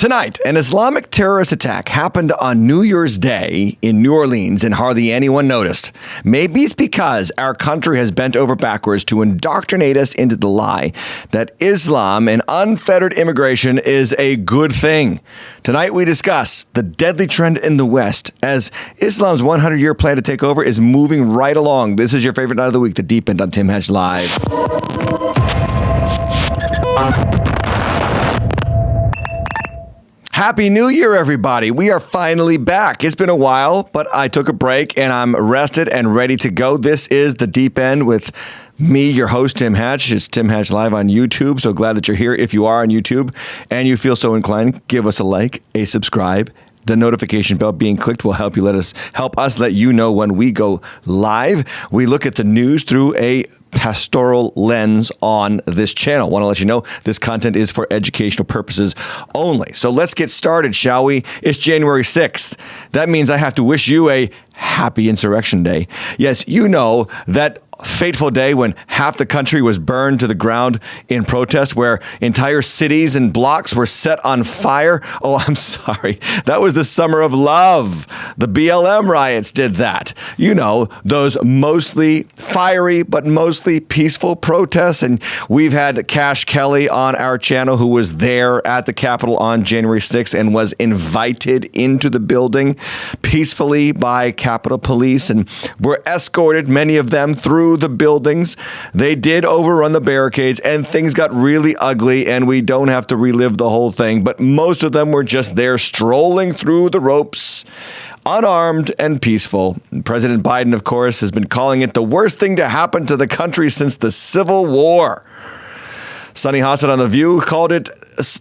Tonight, an Islamic terrorist attack happened on New Year's Day in New Orleans and hardly anyone noticed. Maybe it's because our country has bent over backwards to indoctrinate us into the lie that Islam and unfettered immigration is a good thing. Tonight, we discuss the deadly trend in the West as Islam's 100-year plan to take over is moving right along. This is your favorite night of the week, The Deep End on Tim Hedge Live. Happy New Year, everybody. We are finally back. It's been a while, but I took a break and I'm rested and ready to go. This is The Deep End with me, your host, Tim Hedge. It's Tim Hedge Live on YouTube. So glad that you're here. If you are on YouTube and you feel so inclined, give us a like, a subscribe. The notification bell being clicked will help us let you know when we go live. We look at the news through a pastoral lens on this channel. Want to let you know this content is for educational purposes only. So let's get started, shall we? It's January 6th. That means I have to wish you a happy Insurrection Day. Yes, you know that fateful day when half the country was burned to the ground in protest, where entire cities and blocks were set on fire. Oh, I'm sorry. That was the Summer of Love. The BLM riots did that. You know, those mostly fiery but mostly peaceful protests. And we've had Cash Kelly on our channel, who was there at the Capitol on January 6th and was invited into the building peacefully by Capitol Police and were escorted, many of them, through the buildings. They did overrun the barricades and things got really ugly, and we don't have to relive the whole thing, but most of them were just there strolling through the ropes, unarmed and peaceful. President Biden, of course, has been calling it the worst thing to happen to the country since the Civil War. Sunny Hassett on The View called it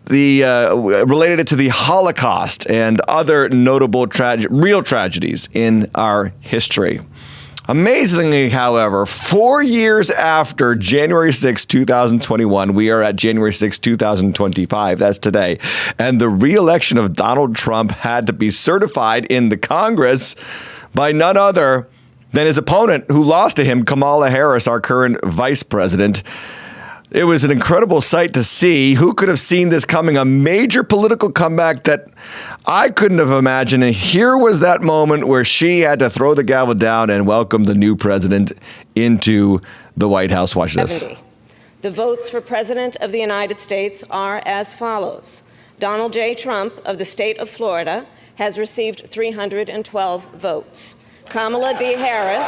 related it to the Holocaust and other notable real tragedies in our history. Amazingly, however, 4 years after January 6, 2021, we are at January 6, 2025, that's today, and the re-election of Donald Trump had to be certified in the Congress by none other than his opponent who lost to him, Kamala Harris, our current vice president. It was an incredible sight to see. Who could have seen this coming? A major political comeback that I couldn't have imagined. And here was that moment where she had to throw the gavel down and welcome the new president into the White House. Watch this. The votes for President of the United States are as follows. Donald J. Trump of the state of Florida has received 312 votes. Kamala D. Harris...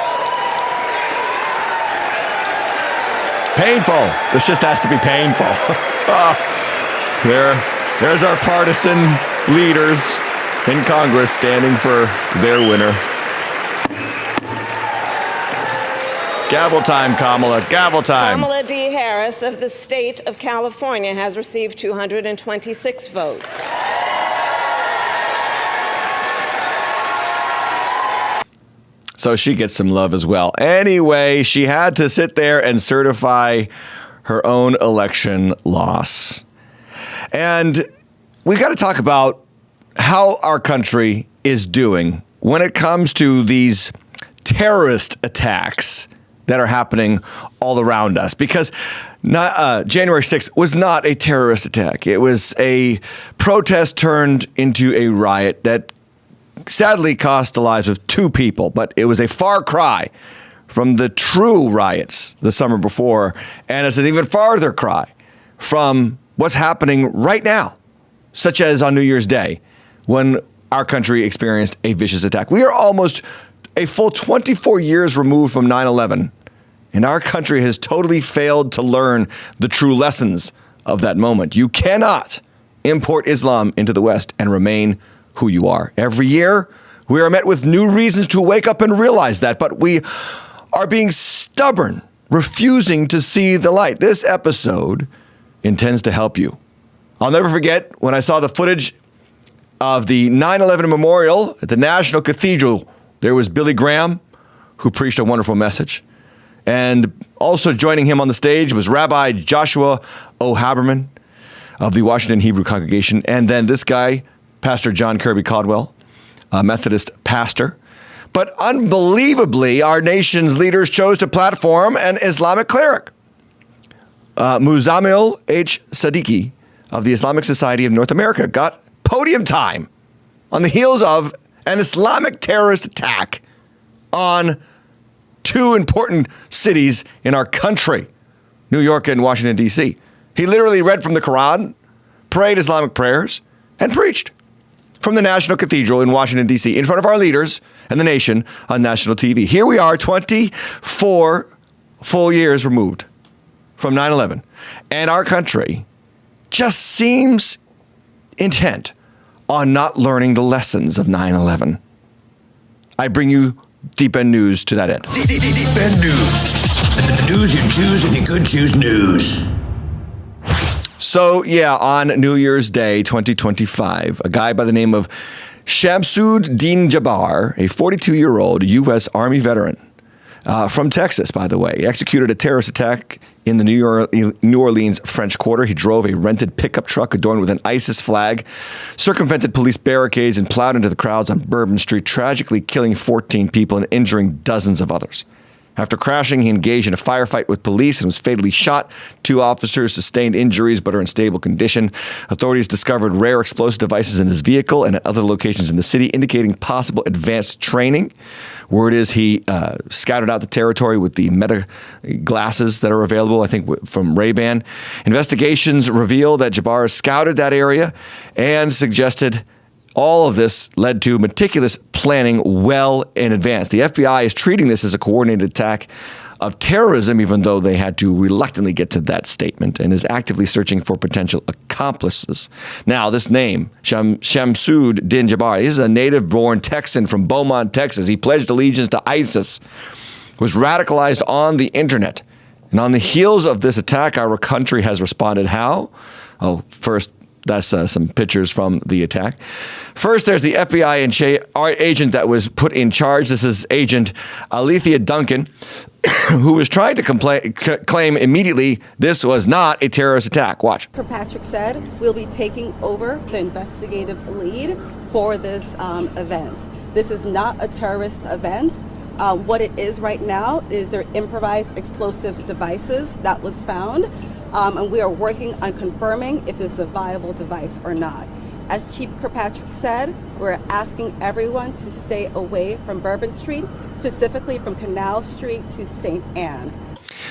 Painful. This just has to be painful. There's our partisan leaders in Congress standing for their winner. Gavel time, Kamala. Gavel time. Kamala D. Harris of the state of California has received 226 votes. So she gets some love as well. Anyway, she had to sit there and certify her own election loss. And we got to talk about how our country is doing when it comes to these terrorist attacks that are happening all around us. Because January 6th was not a terrorist attack. It was a protest turned into a riot that sadly cost the lives of 2 people, but it was a far cry from the true riots the summer before, and it's an even farther cry from what's happening right now, such as on New Year's Day, when our country experienced a vicious attack. We are almost a full 24 years removed from 9/11, and our country has totally failed to learn the true lessons of that moment. You cannot import Islam into the West and remain who you are. Every year, we are met with new reasons to wake up and realize that, but we are being stubborn, refusing to see the light. This episode intends to help you. I'll never forget when I saw the footage of the 9/11 memorial at the National Cathedral. There was Billy Graham, who preached a wonderful message. And also joining him on the stage was Rabbi Joshua O. Haberman of the Washington Hebrew Congregation. And then this guy, Pastor John Kirby Caldwell, a Methodist pastor. But unbelievably, our nation's leaders chose to platform an Islamic cleric. Muzammil H. Siddiqui of the Islamic Society of North America got podium time on the heels of an Islamic terrorist attack on two important cities in our country, New York and Washington, D.C. He literally read from the Quran, prayed Islamic prayers, and preached from the National Cathedral in Washington, D.C. in front of our leaders and the nation on national TV. Here we are, 24 full years removed from 9/11, and our country just seems intent on not learning the lessons of 9/11. I bring you Deep End News to that end. Deep End News. The news you choose if you could choose news. So, yeah, on New Year's Day 2025, a guy by the name of Shamsud Din Jabbar, a 42-year-old U.S. Army veteran from Texas, by the way, executed a terrorist attack in the New Orleans French Quarter. He drove a rented pickup truck adorned with an ISIS flag, circumvented police barricades, and plowed into the crowds on Bourbon Street, tragically killing 14 people and injuring dozens of others. After crashing, he engaged in a firefight with police and was fatally shot. 2 officers sustained injuries but are in stable condition. Authorities discovered rare explosive devices in his vehicle and at other locations in the city, indicating possible advanced training. Word is he scouted out the territory with the Meta glasses that are available, I think, from Ray-Ban. Investigations reveal that Jabbar scouted that area and suggested all of this led to meticulous planning well in advance. The FBI is treating this as a coordinated attack of terrorism, even though they had to reluctantly get to that statement, and is actively searching for potential accomplices. Now, this name, Shamsud Din Jabbar, he's a native-born Texan from Beaumont, Texas. He pledged allegiance to ISIS, was radicalized on the internet. And on the heels of this attack, our country has responded how? Oh, first, that's some pictures from the attack. First, there's the FBI agent that was put in charge. This is Agent Alethea Duncan, who was trying to claim immediately this was not a terrorist attack. Watch. Kirkpatrick said we'll be taking over the investigative lead for this event. This is not a terrorist event. What it is right now is their improvised explosive devices that was found. And we are working on confirming if it's a viable device or not. As Chief Kirkpatrick said, we're asking everyone to stay away from Bourbon Street, specifically from Canal Street to St. Anne.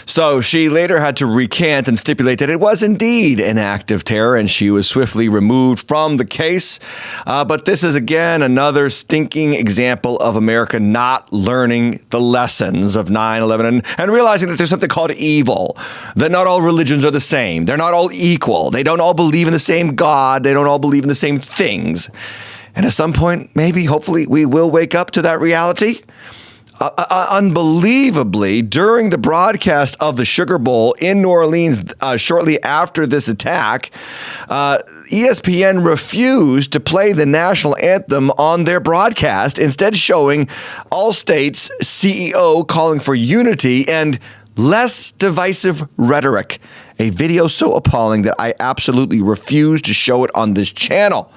So she later had to recant and stipulate that it was indeed an act of terror, and she was swiftly removed from the case. But this is, again, another stinking example of America not learning the lessons of 9/11 and realizing that there's something called evil, that not all religions are the same. They're not all equal. They don't all believe in the same God. They don't all believe in the same things. And at some point, maybe, hopefully, we will wake up to that reality. Unbelievably, during the broadcast of the Sugar Bowl in New Orleans shortly after this attack, ESPN refused to play the national anthem on their broadcast, instead showing Allstate's CEO calling for unity and less divisive rhetoric, a video so appalling that I absolutely refuse to show it on this channel.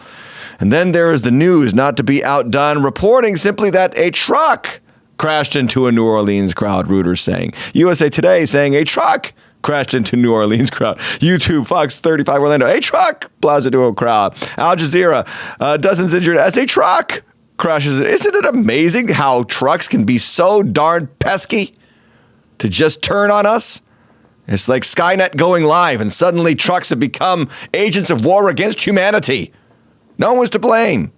And then there is the news, not to be outdone, reporting simply that a truck crashed into a New Orleans crowd, Reuters saying. USA Today saying a truck crashed into New Orleans crowd. YouTube, Fox 35 Orlando, a truck plows into a crowd. Al Jazeera, dozens injured as a truck crashes. Isn't it amazing how trucks can be so darn pesky to just turn on us? It's like Skynet going live and suddenly trucks have become agents of war against humanity. No one's to blame.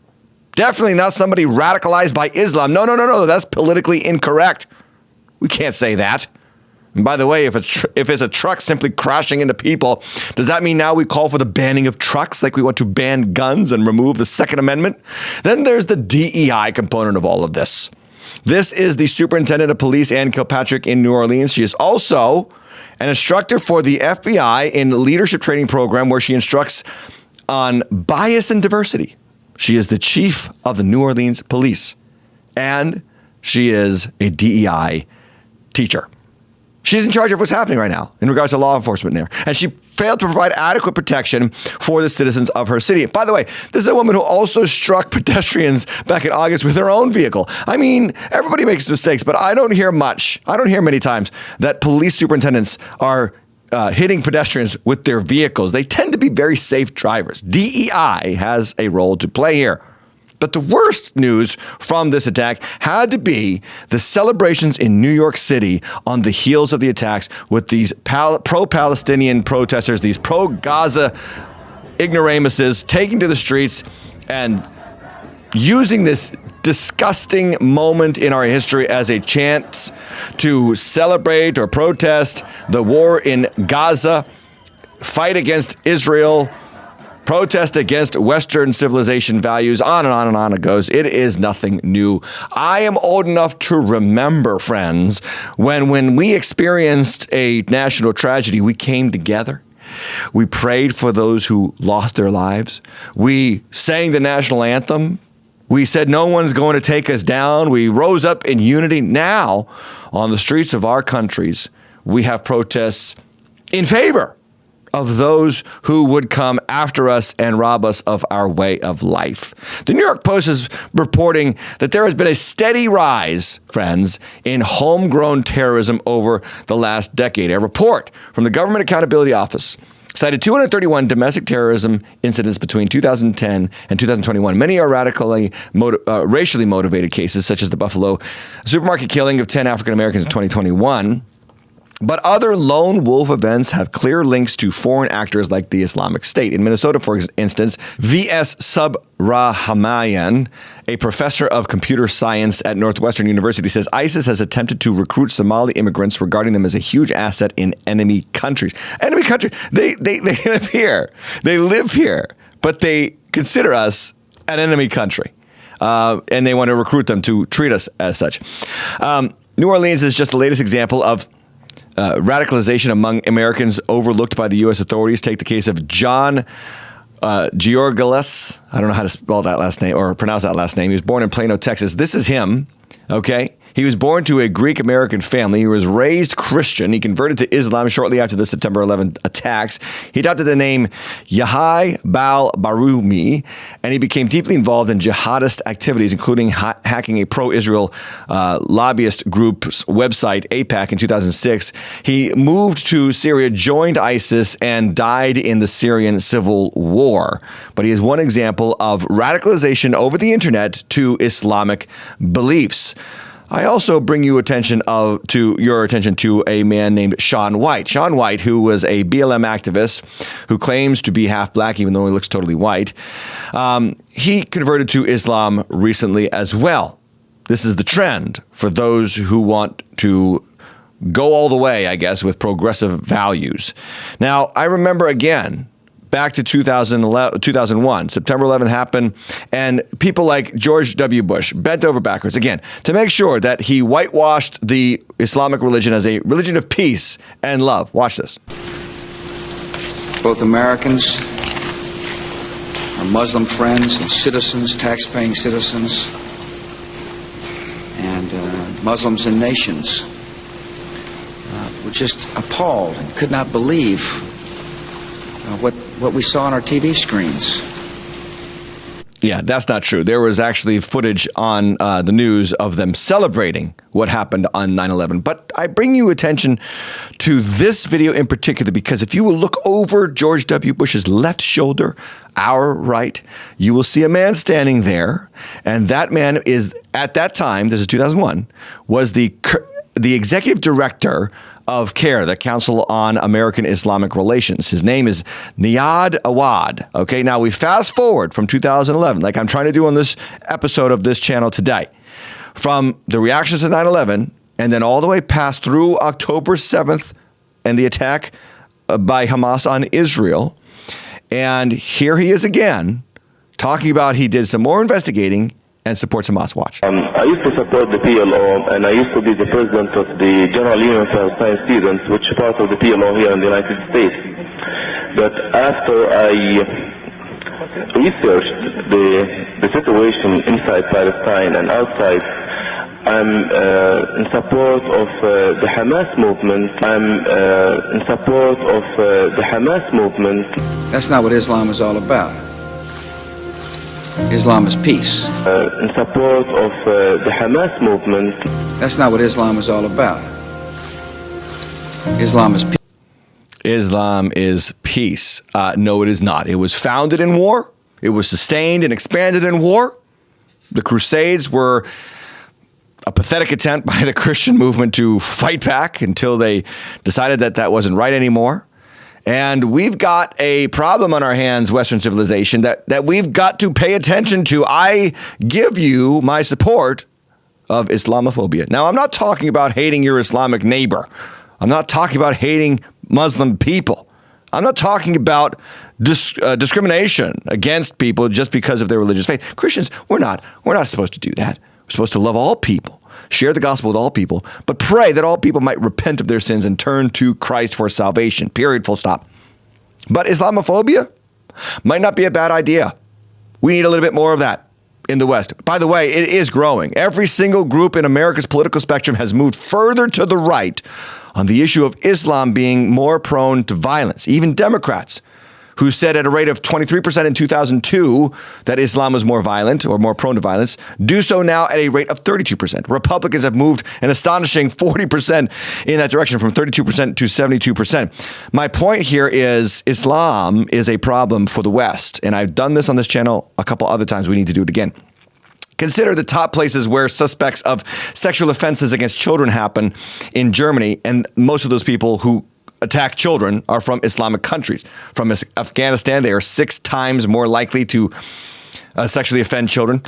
Definitely not somebody radicalized by Islam. No. That's politically incorrect. We can't say that. And by the way, if it's a truck simply crashing into people, does that mean now we call for the banning of trucks like we want to ban guns and remove the Second Amendment? Then there's the DEI component of all of this. This is the superintendent of police, Ann Kilpatrick, in New Orleans. She is also an instructor for the FBI in the leadership training program where she instructs on bias and diversity. She is the chief of the New Orleans police, and she is a DEI teacher. She's in charge of what's happening right now in regards to law enforcement there. And she failed to provide adequate protection for the citizens of her city. By the way, this is a woman who also struck pedestrians back in August with her own vehicle. I mean, everybody makes mistakes, but I don't hear many times that police superintendents are hitting pedestrians with their vehicles. They tend to be very safe drivers. DEI has a role to play here. But the worst news from this attack had to be the celebrations in New York City on the heels of the attacks with these pro-Palestinian protesters, these pro-Gaza ignoramuses taking to the streets and using this disgusting moment in our history as a chance to celebrate or protest the war in Gaza, fight against Israel, protest against Western civilization values, on and on and on it goes. It is nothing new. I am old enough to remember, friends, when we experienced a national tragedy, we came together. We prayed for those who lost their lives. We sang the national anthem. We said no one's going to take us down. We rose up in unity. Now, on the streets of our countries, we have protests in favor of those who would come after us and rob us of our way of life. The New York Post is reporting that there has been a steady rise, friends, in homegrown terrorism over the last decade. A report from the Government Accountability Office cited 231 domestic terrorism incidents between 2010 and 2021. Many are racially motivated cases, such as the Buffalo supermarket killing of 10 African Americans in 2021. But other lone wolf events have clear links to foreign actors like the Islamic State. In Minnesota, for instance, V.S. Subrahmanian, a professor of computer science at Northwestern University, says ISIS has attempted to recruit Somali immigrants, regarding them as a huge asset in enemy countries. Enemy countries, they live here. They live here, but they consider us an enemy country. And they want to recruit them to treat us as such. New Orleans is just the latest example of radicalization among Americans overlooked by the U.S. authorities. Take the case of John Georgeles. I don't know how to spell that last name or pronounce that last name. He was born in Plano, Texas. This is him, okay? He was born to a Greek-American family. He was raised Christian. He converted to Islam shortly after the September 11 attacks. He adopted the name Yahya Bal-Barumi, and he became deeply involved in jihadist activities, including hacking a pro-Israel lobbyist group's website, AIPAC, in 2006. He moved to Syria, joined ISIS, and died in the Syrian civil war. But he is one example of radicalization over the internet to Islamic beliefs. I also bring your attention to a man named Shaun White. Shaun White, who was a BLM activist who claims to be half black, even though he looks totally white. He converted to Islam recently as well. This is the trend for those who want to go all the way, I guess, with progressive values. Now, I remember again, back to 2001, September 11 happened, and people like George W. Bush bent over backwards, again, to make sure that he whitewashed the Islamic religion as a religion of peace and love. Watch this. Both Americans, our Muslim friends and citizens, tax-paying citizens, and Muslims and nations were just appalled and could not believe what we saw on our TV screens. Yeah, that's not true. There was actually footage on the news of them celebrating what happened on 9/11. But I bring you attention to this video in particular because if you will look over George W. Bush's left shoulder, our right, you will see a man standing there. And that man is, at that time, this is 2001, was the executive director of CAIR, the Council on American Islamic Relations. His name is Nihad Awad. Okay, now we fast forward from 2011, like I'm trying to do on this episode of this channel today, from the reactions to 9/11 and then all the way past through October 7th and the attack by Hamas on Israel. And here he is again talking about he did some more investigating and supports Hamas. Watch. I used to support the PLO, and I used to be the president of the General Union for Palestine Students, which is part of the PLO here in the United States. But after I researched the situation inside Palestine and outside, I'm in support of the Hamas movement. I'm in support of the Hamas movement. That's not what Islam is all about. Islam is peace. In support of the Hamas movement. That's not what Islam is all about. Islam is peace. Islam is peace. No, it is not. It was founded in war. It was sustained and expanded in war. The Crusades were a pathetic attempt by the Christian movement to fight back until they decided that that wasn't right anymore. And we've got a problem on our hands, Western civilization, that we've got to pay attention to. I give you my support of Islamophobia. Now, I'm not talking about hating your Islamic neighbor. I'm not talking about hating Muslim people. I'm not talking about discrimination against people just because of their religious faith. Christians, we're not supposed to do that. We're supposed to love all people, share the gospel with all people, but pray that all people might repent of their sins and turn to Christ for salvation, period, full stop. But Islamophobia might not be a bad idea. We need a little bit more of that in the West. By the way, it is growing. Every single group in America's political spectrum has moved further to the right on the issue of Islam being more prone to violence. Even Democrats, who said at a rate of 23% in 2002 that Islam was more violent or more prone to violence, do so now at a rate of 32%. Republicans have moved an astonishing 40% in that direction, from 32% to 72%. My point here is Islam is a problem for the West, and I've done this on this channel a couple other times. We need to do it again. Consider the top places where suspects of sexual offenses against children happen in Germany, and most of those people who attack children are from Islamic countries. From Afghanistan, they are 6 times more likely to sexually offend children.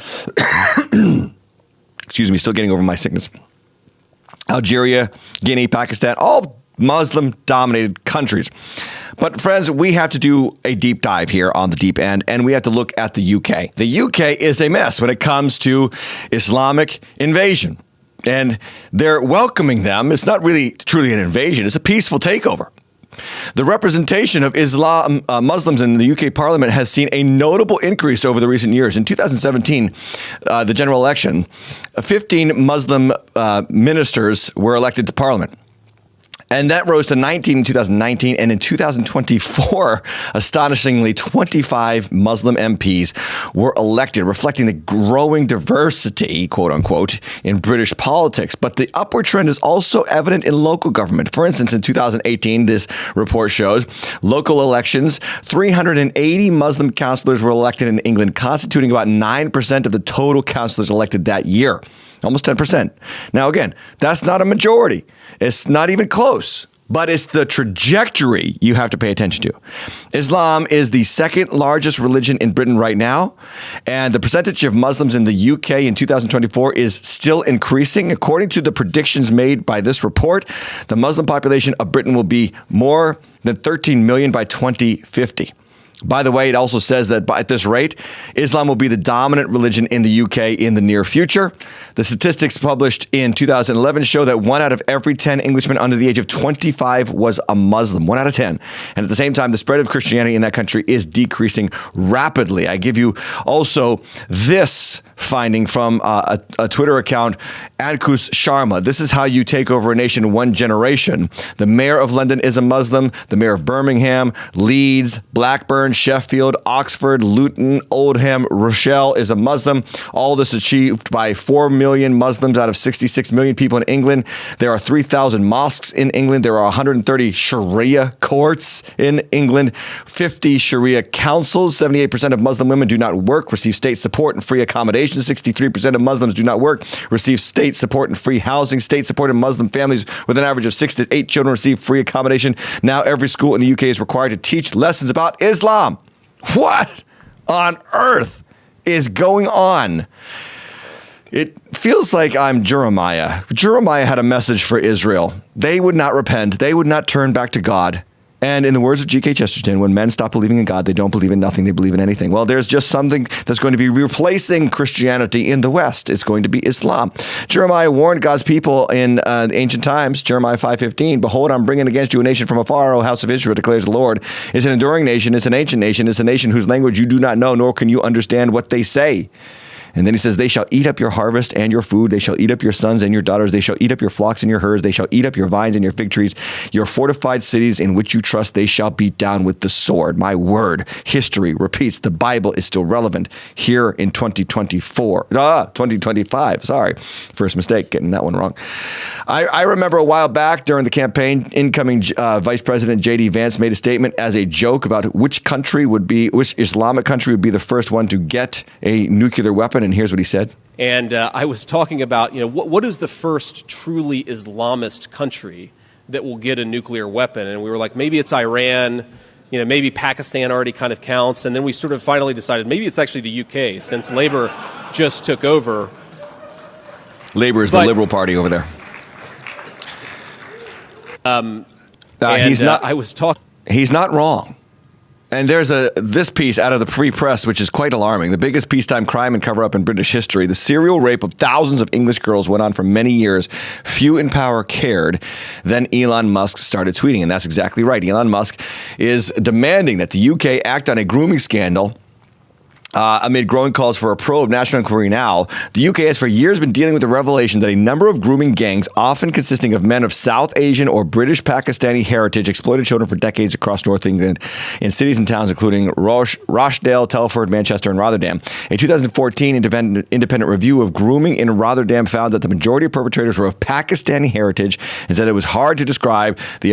Excuse me, still getting over my sickness. Algeria, Guinea, Pakistan, all Muslim-dominated countries. But friends, we have to do a deep dive here on the deep end, and we have to look at the UK. The UK is a mess when it comes to Islamic invasion. And they're welcoming them. It's not really truly an invasion. It's a peaceful takeover. The representation of Muslims in the UK Parliament has seen a notable increase over the recent years. In 2017, the general election, 15 Muslim ministers were elected to Parliament. And that rose to 19 in 2019. And in 2024, astonishingly, 25 Muslim MPs were elected, reflecting the growing diversity, quote unquote, in British politics. But the upward trend is also evident in local government. For instance, in 2018, this report shows local elections, 380 Muslim councillors were elected in England, constituting about 9% of the total councillors elected that year. Almost 10%. Now, again, that's not a majority. It's not even close, but it's the trajectory you have to pay attention to. Islam is the second largest religion in Britain right now, and the percentage of Muslims in the UK in 2024 is still increasing. According to the predictions made by this report, the Muslim population of Britain will be more than 13 million by 2050. By the way, it also says that at this rate, Islam will be the dominant religion in the UK in the near future. The statistics published in 2011 show that 1 out of every 10 Englishmen under the age of 25 was a Muslim. 1 out of 10. And at the same time, the spread of Christianity in that country is decreasing rapidly. I give you also this finding from a Twitter account, Ankush Sharma. This is how you take over a nation in one generation. The mayor of London is a Muslim. The mayor of Birmingham, Leeds, Blackburn, Sheffield, Oxford, Luton, Oldham, Rochelle is a Muslim. All this achieved by 4 million Muslims out of 66 million people in England. There are 3,000 mosques in England. There are 130 Sharia courts in England, 50 Sharia councils. 78% of Muslim women do not work, receive state support and free accommodation. 63% of Muslims do not work, receive state support and free housing. State-supported Muslim families with an average of 6 to 8 children receive free accommodation. Now every school in the UK is required to teach lessons about Islam. What on earth is going on? It feels like I'm Jeremiah. Jeremiah had a message for Israel. They would not repent. They would not turn back to God. And in the words of G.K. Chesterton, when men stop believing in God, they don't believe in nothing, they believe in anything. Well, there's just something that's going to be replacing Christianity in the West. It's going to be Islam. Jeremiah warned God's people in ancient times, Jeremiah 5:15, "Behold, I'm bringing against you a nation from afar, O house of Israel, declares the Lord. It's an enduring nation, it's an ancient nation, it's a nation whose language you do not know, nor can you understand what they say." And then he says, they shall eat up your harvest and your food. They shall eat up your sons and your daughters. They shall eat up your flocks and your herds. They shall eat up your vines and your fig trees. Your fortified cities in which you trust, they shall beat down with the sword. My word, history repeats. The Bible is still relevant here in 2025. Sorry. First mistake, getting that one wrong. I remember a while back during the campaign, incoming Vice President J.D. Vance made a statement as a joke about which Islamic country would be the first one to get a nuclear weapon. And here's what he said. And I was talking about, what is the first truly Islamist country that will get a nuclear weapon? And we were like, maybe it's Iran, maybe Pakistan already kind of counts. And then we sort of finally decided maybe it's actually the UK, since Labour just took over. Labour is the Liberal Party over there. He's not wrong. And there's this piece out of the Free Press, which is quite alarming. The biggest peacetime crime and cover-up in British history. The serial rape of thousands of English girls went on for many years. Few in power cared. Then Elon Musk started tweeting, and that's exactly right. Elon Musk is demanding that the UK act on a grooming scandal. Amid growing calls for a probe national inquiry now, the UK has for years been dealing with the revelation that a number of grooming gangs, often consisting of men of South Asian or British Pakistani heritage, exploited children for decades across North England in cities and towns including Rochdale, Telford, Manchester, and Rotherham. A 2014 independent review of grooming in Rotherham found that the majority of perpetrators were of Pakistani heritage and said it was hard to describe the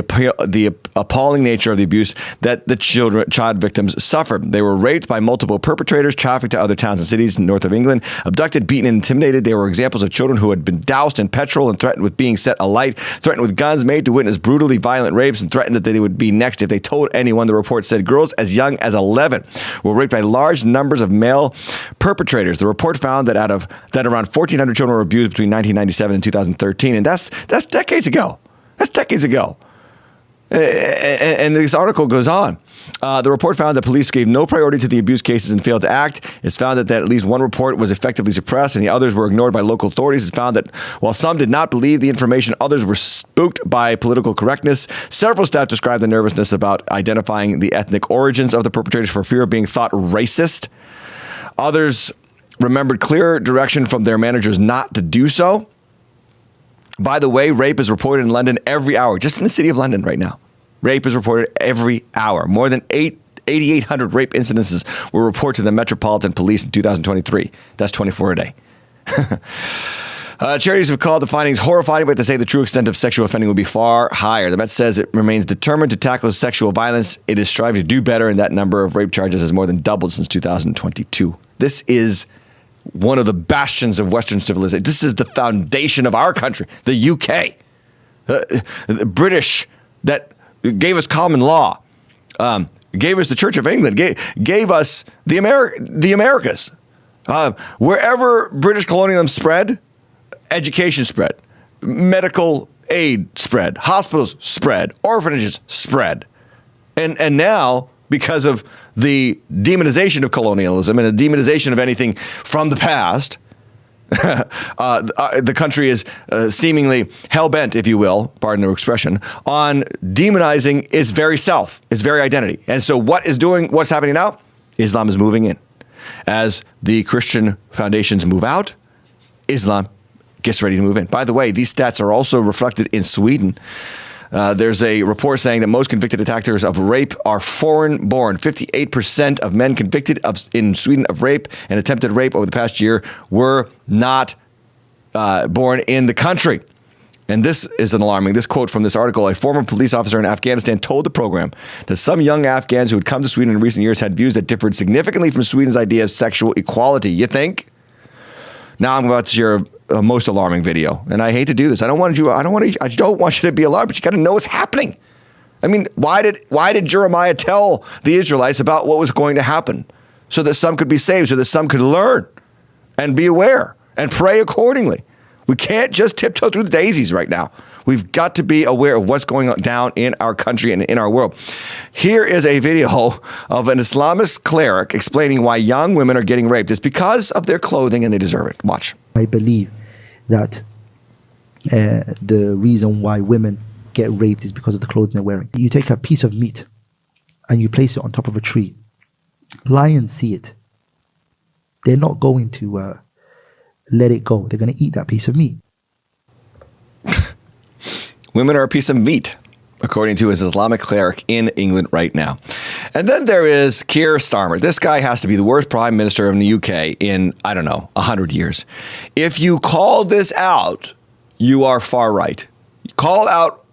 appalling nature of the abuse that the child victims suffered. They were raped by multiple perpetrators, trafficked to other towns and cities north of England, abducted, beaten, and intimidated. They were examples of children who had been doused in petrol and threatened with being set alight, threatened with guns, made to witness brutally violent rapes, and threatened that they would be next if they told anyone. The report said girls as young as 11 were raped by large numbers of male perpetrators. The report found that around 1,400 children were abused between 1997 and 2013, and that's decades ago. That's decades ago. And this article goes on. The report found that police gave no priority to the abuse cases and failed to act. It's found that at least one report was effectively suppressed and the others were ignored by local authorities. It's found that while some did not believe the information, others were spooked by political correctness. Several staff described the nervousness about identifying the ethnic origins of the perpetrators for fear of being thought racist. Others remembered clear direction from their managers not to do so. By the way, rape is reported in London every hour, just in the city of London right now. Rape is reported every hour. More than 8,800 rape incidences were reported to the Metropolitan Police in 2023. That's 24 a day. Charities have called the findings horrifying, but they say the true extent of sexual offending will be far higher. The Met says it remains determined to tackle sexual violence. It is striving to do better, and that number of rape charges has more than doubled since 2022. This is one of the bastions of Western civilization. This is the foundation of our country, the UK. The British that gave us common law, gave us the Church of England, gave us the Americas. Wherever British colonialism spread, education spread, medical aid spread, hospitals spread, orphanages spread. And now, because of the demonization of colonialism and the demonization of anything from the past, the country is seemingly hell-bent, if you will, pardon the expression, on demonizing its very self, its very identity. And so what's happening now? Islam is moving in. As the Christian foundations move out, Islam gets ready to move in. By the way, these stats are also reflected in Sweden. There's a report saying that most convicted attackers of rape are foreign-born. 58% of men convicted in Sweden of rape and attempted rape over the past year were not born in the country. And this is an alarming. This quote from this article: a former police officer in Afghanistan told the program that some young Afghans who had come to Sweden in recent years had views that differed significantly from Sweden's idea of sexual equality. You think? Now I'm about to share a most alarming video, and I hate to do this. I don't want you to be alarmed, but you got to know what's happening. I mean, why did Jeremiah tell the Israelites about what was going to happen? So that some could be saved, so that some could learn and be aware and pray accordingly. We can't just tiptoe through the daisies right now. We've got to be aware of what's going on down in our country and in our world. Here is a video of an Islamist cleric explaining why young women are getting raped. It's because of their clothing and they deserve it. Watch. I believe that the reason why women get raped is because of the clothing they're wearing. You take a piece of meat and you place it on top of a tree. Lions see it. They're not going to let it go. They're going to eat that piece of meat. Women are a piece of meat, according to his Islamic cleric in England right now. And then there is Keir Starmer. This guy has to be the worst prime minister in the UK in, 100 years. If you call this out, you are far right. You call out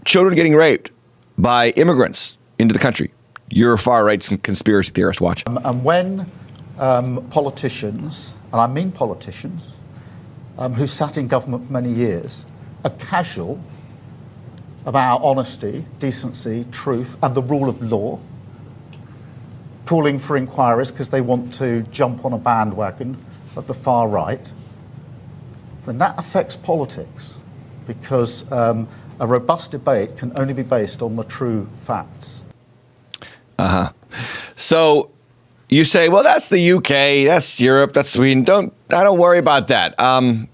children getting raped by immigrants into the country. You're a far right conspiracy theorist. Watch. And when politicians, and I mean politicians, who sat in government for many years, are casual about honesty, decency, truth, and the rule of law, calling for inquiries because they want to jump on a bandwagon of the far right, then that affects politics, because a robust debate can only be based on the true facts. So you say, well, that's the UK, that's Europe, that's Sweden. I don't worry about that.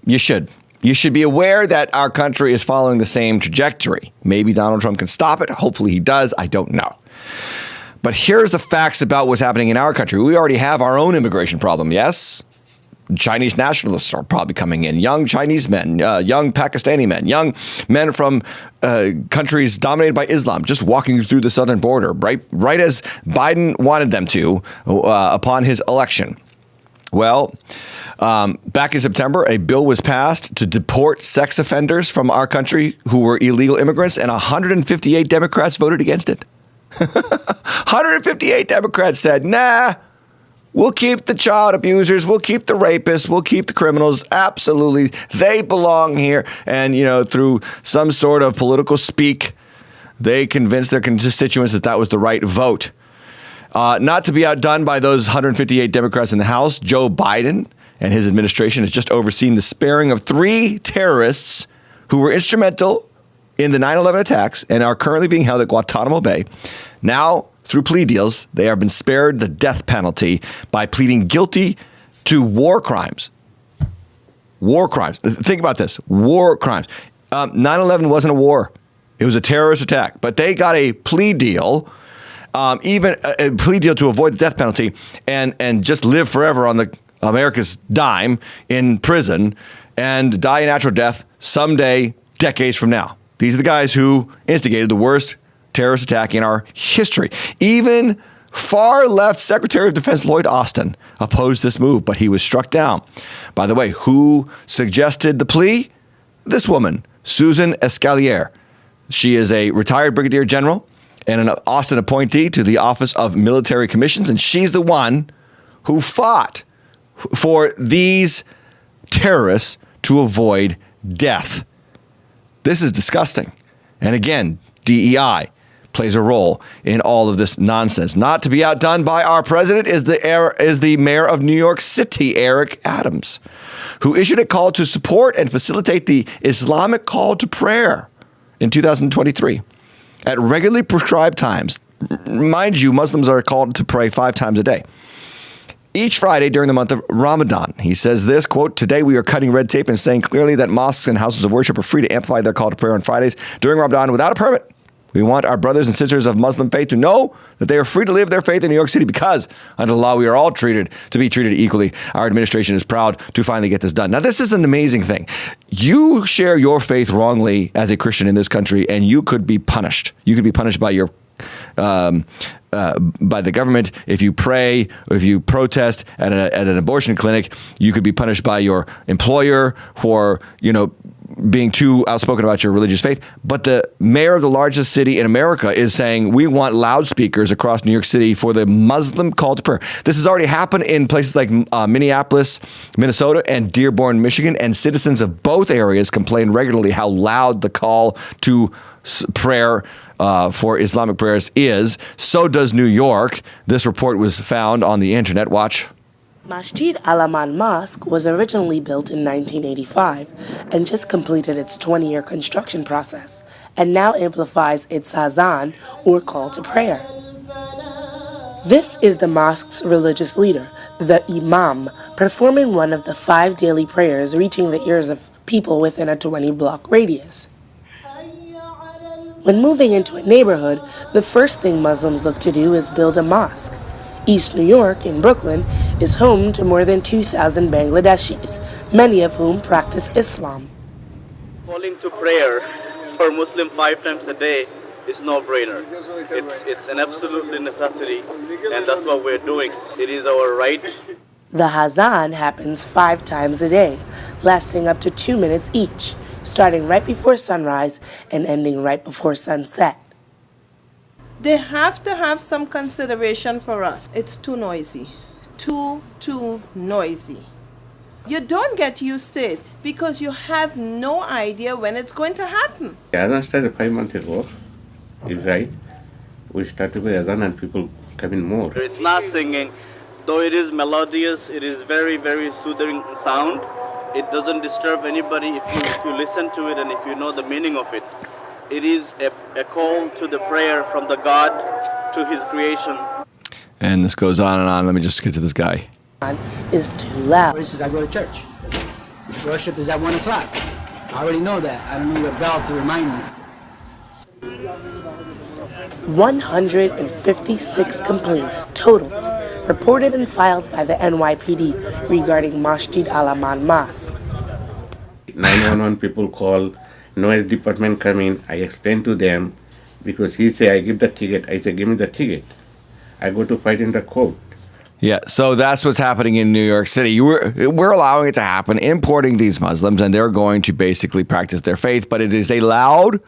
You should. You should be aware that our country is following the same trajectory. Maybe Donald Trump can stop it. Hopefully he does. I don't know. But here's the facts about what's happening in our country. We already have our own immigration problem, yes? Chinese nationalists are probably coming in. Young Chinese men, young Pakistani men, young men from countries dominated by Islam, just walking through the southern border, right as Biden wanted them to upon his election. Well, back in September, a bill was passed to deport sex offenders from our country who were illegal immigrants, and 158 Democrats voted against it. 158 Democrats said, nah, we'll keep the child abusers, we'll keep the rapists, we'll keep the criminals. Absolutely, they belong here. And, through some sort of political speak, they convinced their constituents that was the right vote. Not to be outdone by those 158 Democrats in the House, Joe Biden and his administration has just overseen the sparing of 3 terrorists who were instrumental in the 9/11 attacks and are currently being held at Guantanamo Bay. Now, through plea deals, they have been spared the death penalty by pleading guilty to war crimes. War crimes. Think about this. War crimes. 9/11 wasn't a war. It was a terrorist attack. But they got a plea deal, even a plea deal to avoid the death penalty and just live forever on America's dime in prison and die a natural death someday, decades from now. These are the guys who instigated the worst terrorist attack in our history. Even far left Secretary of Defense Lloyd Austin opposed this move, but he was struck down. By the way, who suggested the plea? This woman, Susan Escalier. She is a retired brigadier general and an Austin appointee to the Office of Military Commissions, and she's the one who fought for these terrorists to avoid death. This is disgusting. And again, DEI plays a role in all of this nonsense. Not to be outdone by our president is the mayor of New York City, Eric Adams, who issued a call to support and facilitate the Islamic call to prayer in 2023 at regularly prescribed times. Mind you, Muslims are called to pray 5 times a day. Each Friday during the month of Ramadan. He says this, quote, "Today we are cutting red tape and saying clearly that mosques and houses of worship are free to amplify their call to prayer on Fridays during Ramadan without a permit. We want our brothers and sisters of Muslim faith to know that they are free to live their faith in New York City because under the law we are all treated equally. Our administration is proud to finally get this done." Now, this is an amazing thing. You share your faith wrongly as a Christian in this country, and you could be punished. You could be punished by your by the government. If you pray, or if you protest at an abortion clinic, you could be punished by your employer for, being too outspoken about your religious faith. But the mayor of the largest city in America is saying, we want loudspeakers across New York City for the Muslim call to prayer. This has already happened in places like Minneapolis, Minnesota, and Dearborn, Michigan, and citizens of both areas complain regularly how loud the call to prayer for Islamic prayers is. So does New York. This report was found on the internet. Watch. Masjid Al-Aman Mosque was originally built in 1985 and just completed its 20-year construction process and now amplifies its azan, or call to prayer. This is the mosque's religious leader, the imam, performing one of the 5 daily prayers reaching the ears of people within a 20-block radius. When moving into a neighborhood, the first thing Muslims look to do is build a mosque. East New York, in Brooklyn, is home to more than 2,000 Bangladeshis, many of whom practice Islam. Calling to prayer for Muslim 5 times a day is no-brainer. It's an absolute necessity, and that's what we're doing. It is our right. The Hazan happens 5 times a day, lasting up to 2 minutes each, starting right before sunrise and ending right before sunset. They have to have some consideration for us. It's too noisy. Too noisy. You don't get used to it because you have no idea when it's going to happen. The Azan started 5 months ago, is right. We started with Azan and people come in more. It's not singing. Though it is melodious, it is very, very soothing sound. It doesn't disturb anybody if you listen to it and if you know the meaning of it. It is a call to the prayer from the God to his creation. And this goes on and on. Let me just get to this guy. Is too loud. For instance, I go to church. Worship is at 1 o'clock. I already know that. I don't need a bell to remind me. 156 complaints totaled, reported and filed by the NYPD regarding Masjid Al-Aman Mosque. 911 people call, noise department come in, I explain to them, because he say I give the ticket, I say give me the ticket. I go to fight in the court. Yeah, so that's what's happening in New York City. We're allowing it to happen, importing these Muslims, and they're going to basically practice their faith, but it is a loud,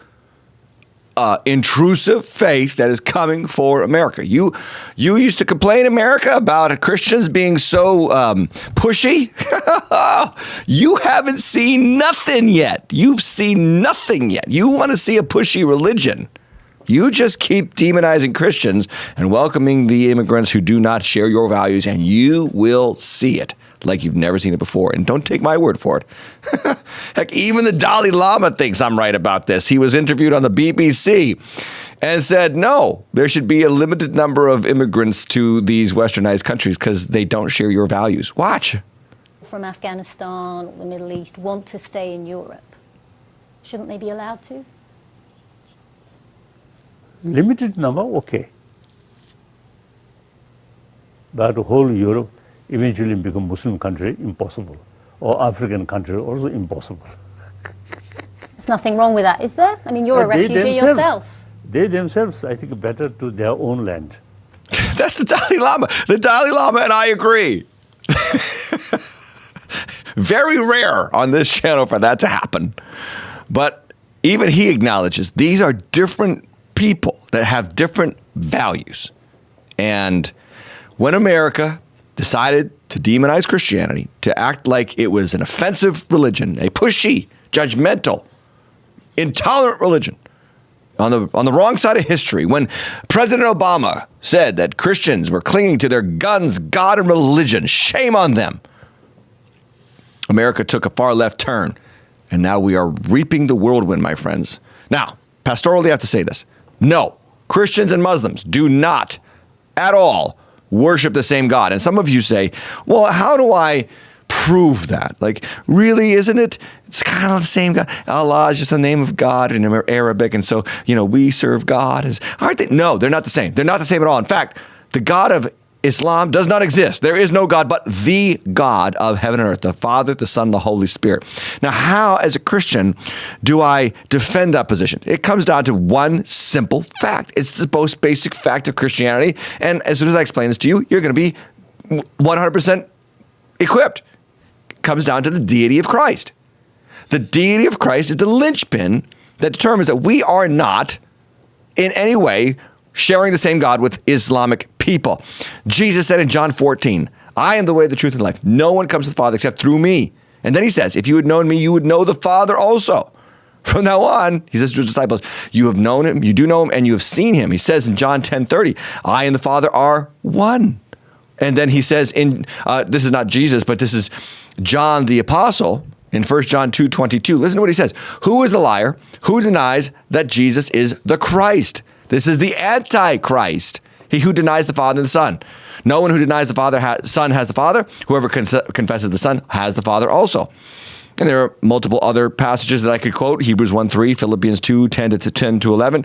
intrusive faith that is coming for America. You used to complain, America, about Christians being so pushy. You haven't seen nothing yet. You've seen nothing yet. You want to see a pushy religion. You just keep demonizing Christians and welcoming the immigrants who do not share your values, and you will see it like you've never seen it before. And don't take my word for it. Heck, even the Dalai Lama thinks I'm right about this. He was interviewed on the BBC and said, no, there should be a limited number of immigrants to these westernized countries because they don't share your values. Watch. From Afghanistan or the Middle East want to stay in Europe. Shouldn't they be allowed to? Limited number, okay. But whole Europe eventually become Muslim country, impossible. Or African country, also impossible. There's nothing wrong with that, is there? I mean, you're a refugee yourself. They themselves, I think, better to their own land. That's the Dalai Lama. The Dalai Lama and I agree. Very rare on this channel for that to happen. But even he acknowledges these are different people that have different values. And when America decided to demonize Christianity, to act like it was an offensive religion, a pushy, judgmental, intolerant religion, on the wrong side of history, when President Obama said that Christians were clinging to their guns, God, and religion, shame on them, America took a far left turn, and now we are reaping the whirlwind, my friends. Now, pastorally, I have to say this. No, Christians and Muslims do not at all worship the same God. And some of you say, well, how do I prove that? Like, really, isn't it? It's kind of the same God. Allah is just the name of God in Arabic. And so, we serve God. Aren't they? No, they're not the same. They're not the same at all. In fact, the God of Islam does not exist. There is no God but the God of heaven and earth, the Father, the Son, the Holy Spirit. Now, how, as a Christian, do I defend that position? It comes down to one simple fact. It's the most basic fact of Christianity. And as soon as I explain this to you, you're going to be 100% equipped. It comes down to the deity of Christ. The deity of Christ is the linchpin that determines that we are not in any way sharing the same God with Islamic people. Jesus said in John 14, I am the way, the truth, and life. No one comes to the Father except through me. And then he says, if you had known me, you would know the Father also. From now on, he says to his disciples, you have known him, you do know him, and you have seen him. He says in John 10:30, I and the Father are one. And then he says this is not Jesus, but this is John the Apostle in 1 John 2:22. Listen to what he says. Who is the liar? Who denies that Jesus is the Christ? This is the Antichrist, he who denies the Father and the Son. No one who denies the Son has the Father. Whoever confesses the Son has the Father also. And there are multiple other passages that I could quote. Hebrews 1:3, Philippians 2:10 to 11,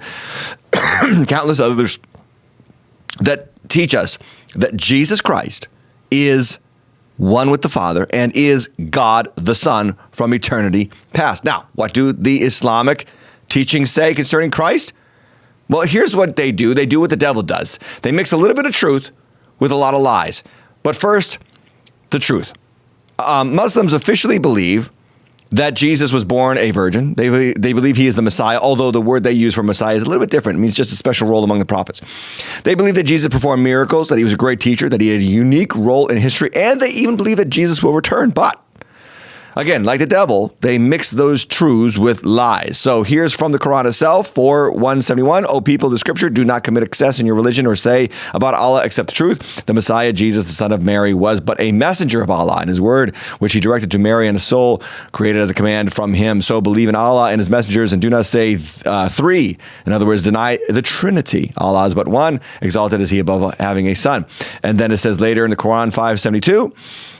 countless others that teach us that Jesus Christ is one with the Father and is God the Son from eternity past. Now, what do the Islamic teachings say concerning Christ? Well, here's what they do. They do what the devil does. They mix a little bit of truth with a lot of lies. But first, the truth. Muslims officially believe that Jesus was born a virgin. They believe he is the Messiah, although the word they use for Messiah is a little bit different. It means just a special role among the prophets. They believe that Jesus performed miracles, that he was a great teacher, that he had a unique role in history, and they even believe that Jesus will return. But again, like the devil, they mix those truths with lies. So here's from the Quran itself, 4:171. O people of the scripture, do not commit excess in your religion or say about Allah except the truth. The Messiah, Jesus, the son of Mary, was but a messenger of Allah, and his word, which he directed to Mary, and a soul created as a command from him. So believe in Allah and his messengers and do not say three. In other words, deny the Trinity. Allah is but one. Exalted is he above having a son. And then it says later in the Quran 5:72,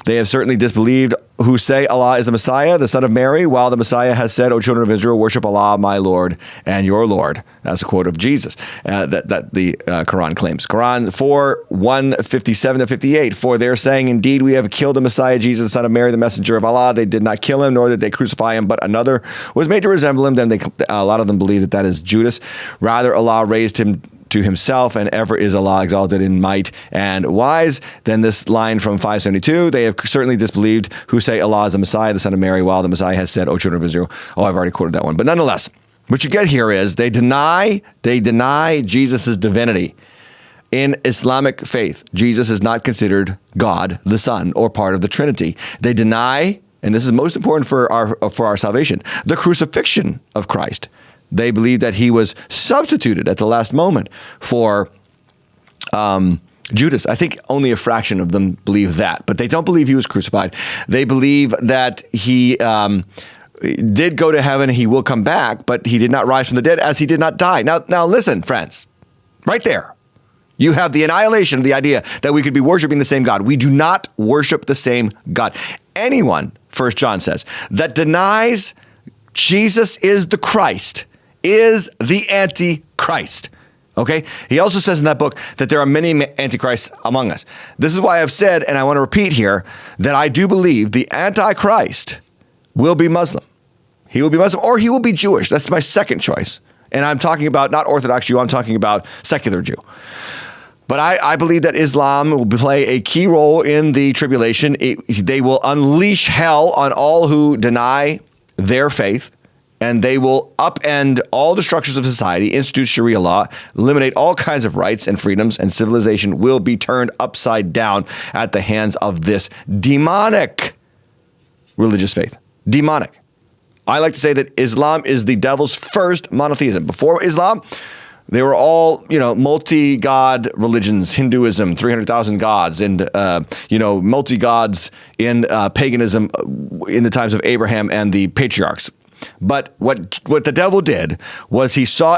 they have certainly disbelieved who say Allah is the Messiah, the son of Mary, while the Messiah has said, O children of Israel, worship Allah, my Lord and your Lord. That's a quote of Jesus that the Quran claims. Quran 4:157-58. For they're saying, indeed, we have killed the Messiah, Jesus, the son of Mary, the messenger of Allah. They did not kill him, nor did they crucify him, but another was made to resemble him. Then a lot of them believe that is Judas. Rather, Allah raised him to himself, and ever is Allah exalted in might and wise. Then this line from 572, they have certainly disbelieved who say Allah is the Messiah, the son of Mary, while the Messiah has said, O children of Israel. Oh, I've already quoted that one. But nonetheless, what you get here is they deny Jesus' divinity. In Islamic faith, Jesus is not considered God, the Son, or part of the Trinity. They deny, and this is most important for our salvation, the crucifixion of Christ. They believe that he was substituted at the last moment for Judas. I think only a fraction of them believe that, but they don't believe he was crucified. They believe that he did go to heaven, he will come back, but he did not rise from the dead as he did not die. Now listen, friends, right there. You have the annihilation of the idea that we could be worshiping the same God. We do not worship the same God. Anyone, 1 John says, that denies Jesus is the Christ is the Antichrist. Okay? He also says in that book that there are many Antichrists among us. This is why I've said, and I want to repeat here, that I do believe the Antichrist will be Muslim. He will be Muslim or he will be Jewish. That's my second choice. And I'm talking about not Orthodox Jew, I'm talking about secular Jew. But I believe that Islam will play a key role in the tribulation. They will unleash hell on all who deny their faith. And they will upend all the structures of society, institute Sharia law, eliminate all kinds of rights and freedoms, and civilization will be turned upside down at the hands of this demonic religious faith. Demonic. I like to say that Islam is the devil's first monotheism. Before Islam, they were all, multi-god religions, Hinduism, 300,000 gods, and, multi-gods in paganism in the times of Abraham and the patriarchs. But what the devil did was he saw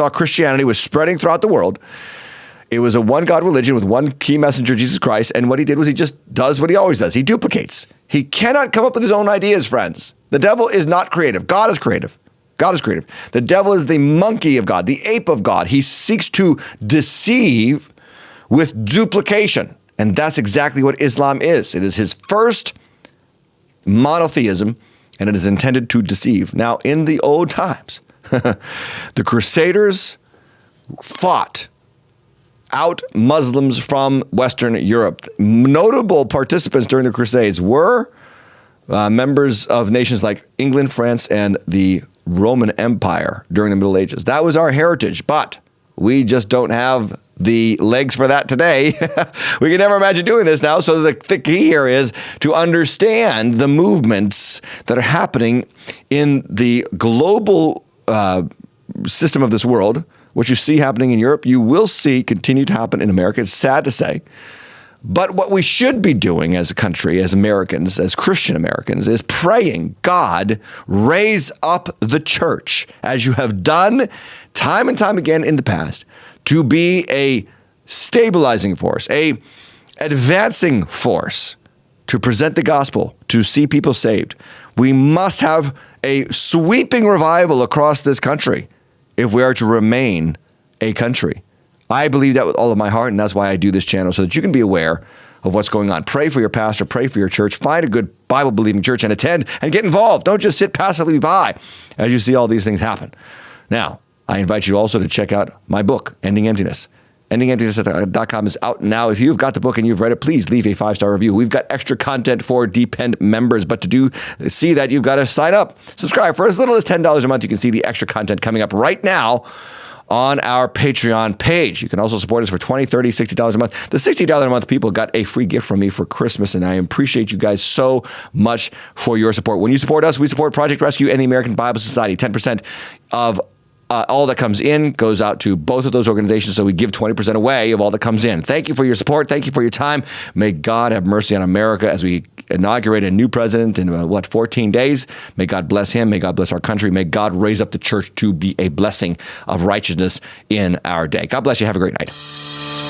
Christianity was spreading throughout the world. It was a one God religion with one key messenger, Jesus Christ. And what he did was he just does what he always does. He duplicates. He cannot come up with his own ideas, friends. The devil is not creative. God is creative. God is creative. The devil is the monkey of God, the ape of God. He seeks to deceive with duplication. And that's exactly what Islam is. It is his first monotheism. And it is intended to deceive. Now, in the old times, the Crusaders fought out Muslims from Western Europe. Notable participants during the Crusades were members of nations like England, France, and the Roman Empire during the Middle Ages. That was our heritage, but we just don't have the legs for that today. We can never imagine doing this now. So the key here is to understand the movements that are happening in the global system of this world. What you see happening in Europe, you will see continue to happen in America. It's sad to say. But what we should be doing as a country, as Americans, as Christian Americans, is praying, God, raise up the church, as you have done time and time again in the past, to be a stabilizing force, a advancing force to present the gospel, to see people saved. We must have a sweeping revival across this country if we are to remain a country. I believe that with all of my heart, and that's why I do this channel, so that you can be aware of what's going on. Pray for your pastor, pray for your church, find a good Bible-believing church and attend and get involved. Don't just sit passively by as you see all these things happen. Now, I invite you also to check out my book, Ending Emptiness. EndingEmptiness.com is out now. If you've got the book and you've read it, please leave a 5-star review. We've got extra content for Depend members, but to see that, you've got to sign up. Subscribe for as little as $10 a month. You can see the extra content coming up right now on our Patreon page. You can also support us for $20, $30, $60 a month. The $60 a month people got a free gift from me for Christmas, and I appreciate you guys so much for your support. When you support us, we support Project Rescue and the American Bible Society. 10% of all that comes in goes out to both of those organizations, so we give 20% away of all that comes in. Thank you for your support. Thank you for your time. May God have mercy on America as we inaugurate a new president in, 14 days. May God bless him. May God bless our country. May God raise up the church to be a blessing of righteousness in our day. God bless you. Have a great night.